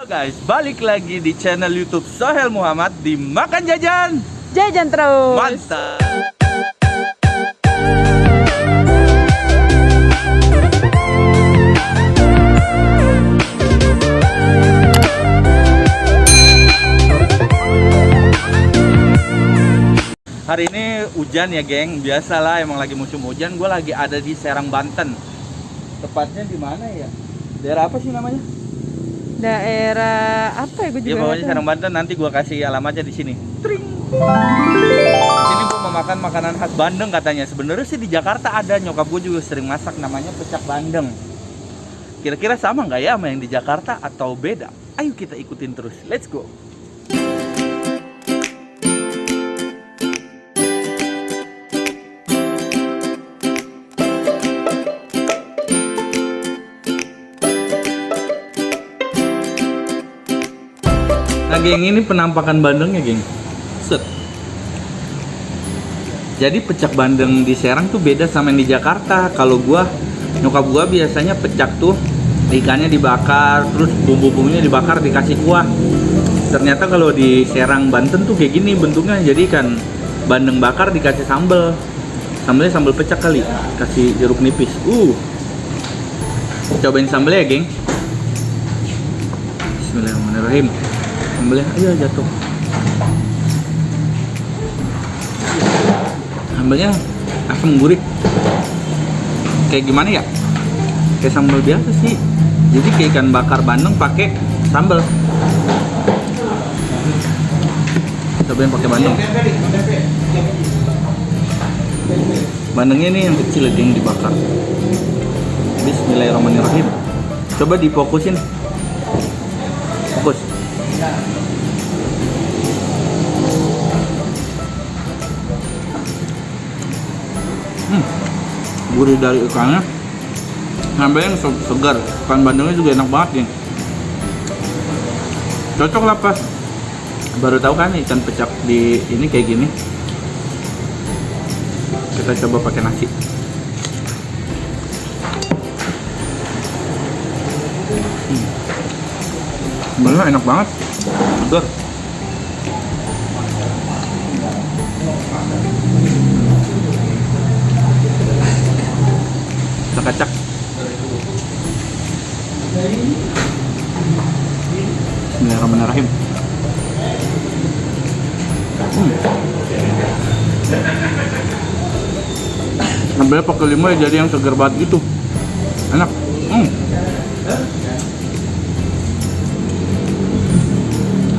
Guys, balik lagi di channel YouTube Sohel Muhammad di Makan Jajan. Jajan terus. Mantap. Hari ini hujan ya, geng. Biasalah, emang lagi musim hujan. Gue lagi ada di Serang, Banten. Tepatnya di mana ya? Daerah apa sih namanya? Daerah apa ya, gue juga Ya pokoknya nggak Serang, tahu. Banten. Nanti gue kasih alamatnya di sini. Tring. Di sini gue mau makan makanan khas Bandeng katanya. Sebenarnya sih di Jakarta ada, nyokap gue juga sering masak, namanya pecak bandeng. Kira-kira sama nggak ya sama yang di Jakarta atau beda? Ayo kita ikutin terus. Let's go. Nah, geng, ini penampakan bandengnya, geng. Set. Jadi pecak bandeng di Serang tuh beda sama yang di Jakarta. Kalau nyokap gua biasanya pecak tuh ikannya dibakar, terus bumbu-bumbunya dibakar dikasih kuah. Ternyata kalau di Serang, Banten tuh kayak gini bentuknya. Jadi ikan bandeng bakar dikasih sambel. Sambelnya sambel pecak kali, kasih jeruk nipis. Cobain sambelnya ya, geng. Bismillahirrahmanirrahim. Sambelnya ayo jatuh. Sambelnya asam gurih. Kayak gimana ya? Kayak sambal biasa sih. Jadi kayak ikan bakar bandeng pakai sambal. Cobain pakai bandeng. Bandengnya ini yang kecil aja yang dibakar. Bismillahirrahmanirrahim. Coba difokusin. Fokus. Gurih dari ikannya, sambelnya yang segar, ikan bandengnya juga enak banget, geng. Cocok lah pas baru tahu kan ikan pecak di ini kayak gini. Kita coba pakai nasi. Sambelnya enak banget, segar. Kacak. Bismillahirrahmanirrahim. Sambelnya pakai limau ya, jadi yang segar banget gitu. Enak.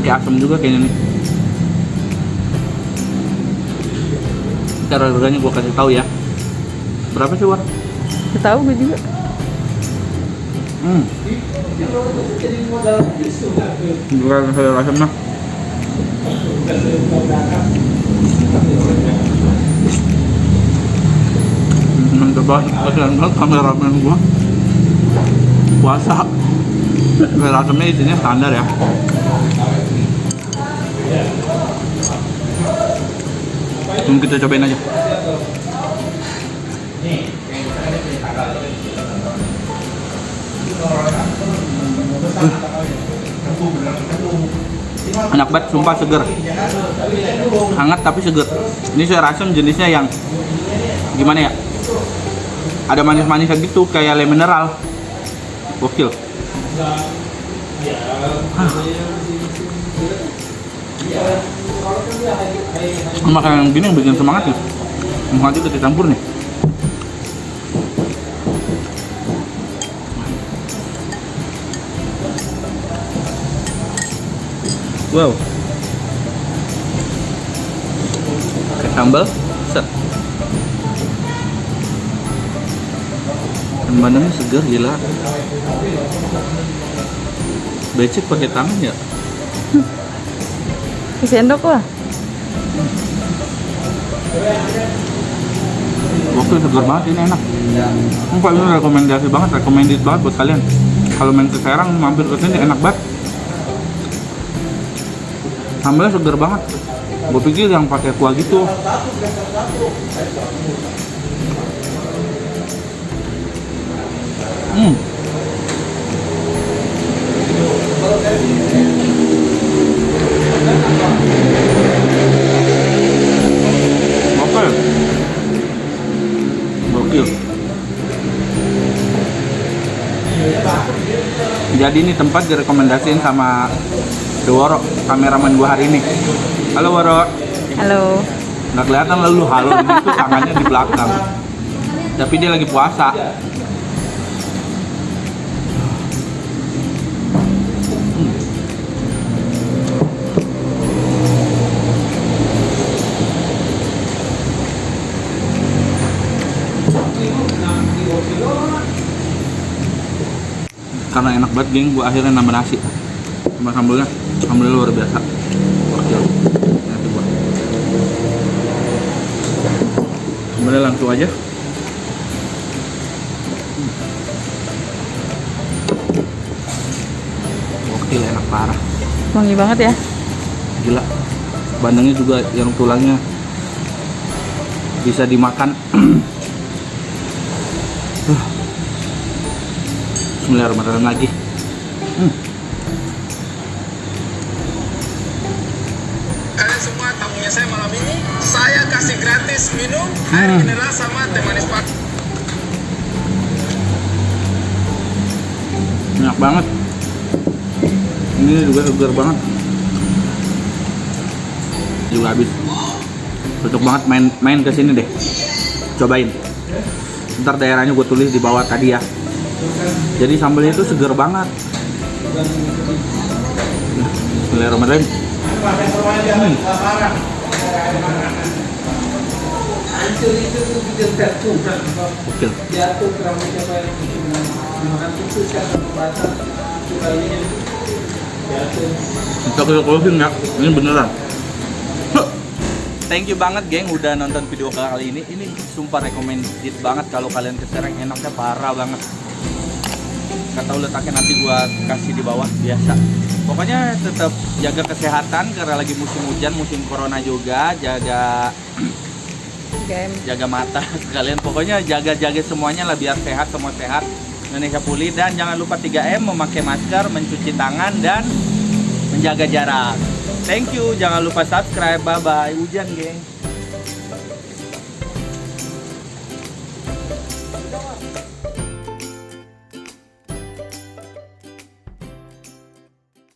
Kayak asam juga kayaknya nih. Cara harganya gua kasih tahu ya. Berapa sih, War? Nggak tahu gue juga. Bukan saya rasa mah. Mantap banget, kasihan banget kameramen gua. Puasa. Saya rasamnya isinya standar ya. Kita cobain aja. Enak banget, sumpah seger. Hangat tapi seger. Ini saya rasa jenisnya yang gimana ya? Ada manis-manisnya gitu, kayak le mineral. Gokil. Makanan yang gini yang bikin semangat nih. Semangat itu dicampur nih. Wow. Pakai sambal, set. Dan bandengnya segar, gila. Becek pakai tangan ya. Sendok lah. Oke, segar banget, ini enak. Ini rekomendasi banget, recommended banget buat kalian. Kalau main ke Serang, mampir ke sini enak banget. Sambalnya segar banget. Gue pikir yang pakai kuah gitu. Hmm. Oke. Gokil. Jadi ini tempat direkomendasiin sama The Woro, kameramen gua hari ini. Halo Woro. Halo. Nggak kelihatan lalu halo gitu, tangannya di belakang. Tapi dia lagi puasa. Karena enak banget geng, gua akhirnya nambah nasi sama sambelnya. Sambelnya luar biasa. Gokil. Nanti gua sambelnya langsung aja. Gokil, enak parah. Wangi banget ya. Gila. Bandengnya juga yang tulangnya bisa dimakan. Bismillahirrahmanirrahim lagi. Kalian semua tamunya saya malam ini, saya kasih gratis minum air mineral sama teh manis pak. Enak banget. Ini juga segar banget. Juga habis. Cocok banget main ke sini deh. Cobain. Ntar daerahnya gue tulis di bawah tadi ya. Jadi sambelnya itu segar banget. Bismillahirrahmanirrahim. Oke. Kita closing ya. Ini beneran. Thank you banget geng udah nonton video kali ini. Ini sumpah recommended banget kalau kalian ke Serang, enaknya parah banget. Gak tau letaknya nanti gua kasih di bawah biasa. Pokoknya tetap jaga kesehatan karena lagi musim hujan, musim corona juga. Jaga mata kalian. Pokoknya jaga semuanya lah biar sehat, semua sehat. Indonesia pulih dan jangan lupa 3M, memakai masker, mencuci tangan dan menjaga jarak. Thank you, jangan lupa subscribe. Bye bye. Hujan geng.